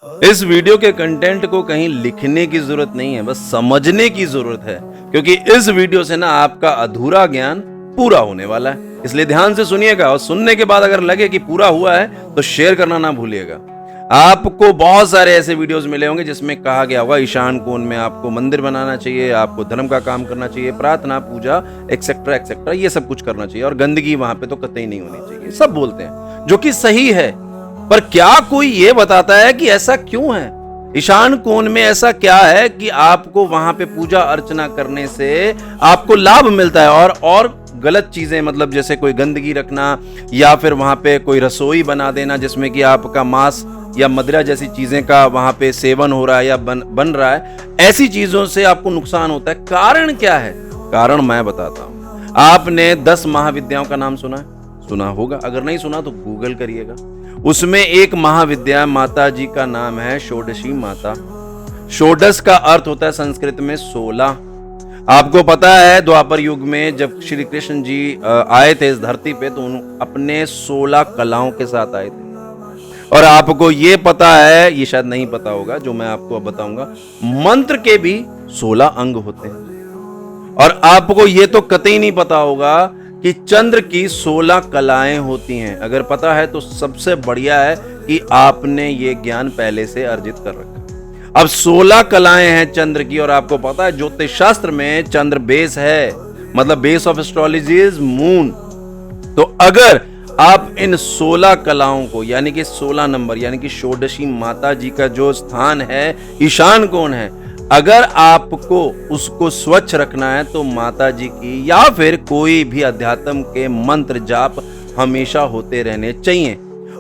इस वीडियो के कंटेंट को कहीं लिखने की जरूरत नहीं है, बस समझने की जरूरत है, क्योंकि इस वीडियो से ना आपका अधूरा ज्ञान पूरा होने वाला है। इसलिए ध्यान से सुनिएगा और सुनने के बाद अगर लगे कि पूरा हुआ है तो शेयर करना ना भूलिएगा। आपको बहुत सारे ऐसे वीडियोस मिले होंगे जिसमें कहा गया होगा ईशान कोण में आपको मंदिर बनाना चाहिए, आपको धर्म का काम करना चाहिए, प्रार्थना पूजा एक्सेट्रा एक्सेट्रा ये सब कुछ करना चाहिए और गंदगी वहां पे तो कतई नहीं होनी चाहिए, सब बोलते हैं, जो कि सही है। पर क्या कोई ये बताता है कि ऐसा क्यों है? ईशान कोण में ऐसा क्या है कि आपको वहां पे पूजा अर्चना करने से आपको लाभ मिलता है और गलत चीजें, मतलब जैसे कोई गंदगी रखना या फिर वहां पे कोई रसोई बना देना जिसमें कि आपका मांस या मदिरा जैसी चीजें का वहां पे सेवन हो रहा है या बन रहा है, ऐसी चीजों से आपको नुकसान होता है। कारण क्या है? कारण मैं बताता हूं। आपने 10 महाविद्याओं का नाम सुना है? सुना होगा, अगर नहीं सुना तो गूगल करिएगा। उसमें एक महाविद्या माता जी का नाम है षोडशी माता। षोडश का अर्थ होता है संस्कृत में 16। आपको पता है द्वापर युग में जब श्री कृष्ण जी आए थे इस धरती पे तो अपने 16 कलाओं के साथ आए थे। और आपको ये पता है, ये शायद नहीं पता होगा जो मैं आपको अब बताऊंगा, मंत्र के भी 16 अंग होते हैं। और आपको ये तो कतई नहीं पता होगा कि चंद्र की 16 कलाएं होती हैं। अगर पता है तो सबसे बढ़िया है कि आपने ये ज्ञान पहले से अर्जित कर रखा। अब 16 कलाएं हैं चंद्र की, और आपको पता है ज्योतिष शास्त्र में चंद्र बेस है, मतलब base of astrology is moon. तो अगर आप इन 16 कलाओं को, यानी कि 16 नंबर, यानी कि षोडशी माता जी का जो स्थान है ईशान कोण है, अगर आपको उसको स्वच्छ रखना है तो माता जी की या फिर कोई भी अध्यात्म के मंत्र जाप हमेशा होते रहने चाहिए।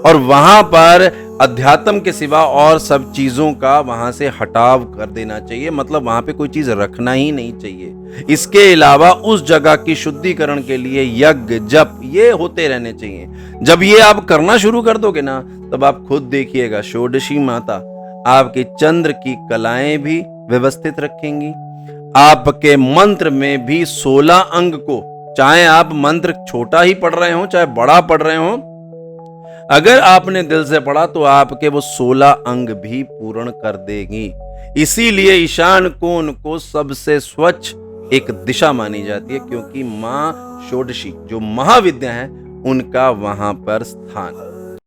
और वहां पर अध्यात्म के सिवा और सब चीजों का वहां से हटाव कर देना चाहिए, मतलब वहां पे कोई चीज रखना ही नहीं चाहिए। इसके अलावा उस जगह की शुद्धिकरण के लिए यज्ञ जप ये होते रहने चाहिए। जब ये आप करना शुरू कर दोगे ना, तब आप खुद देखिएगा षोडशी माता आपके चंद्र की कलाएं भी व्यवस्थित रखेंगी। आपके मंत्र में भी 16 अंग को, चाहे आप मंत्र छोटा ही पढ़ रहे हो चाहे बड़ा पढ़ रहे हो, अगर आपने दिल से पढ़ा तो आपके वो 16 अंग भी पूर्ण कर देगी। इसीलिए ईशान कोण को सबसे स्वच्छ एक दिशा मानी जाती है, क्योंकि मां षोडशी जो महाविद्या है उनका वहां पर स्थान है।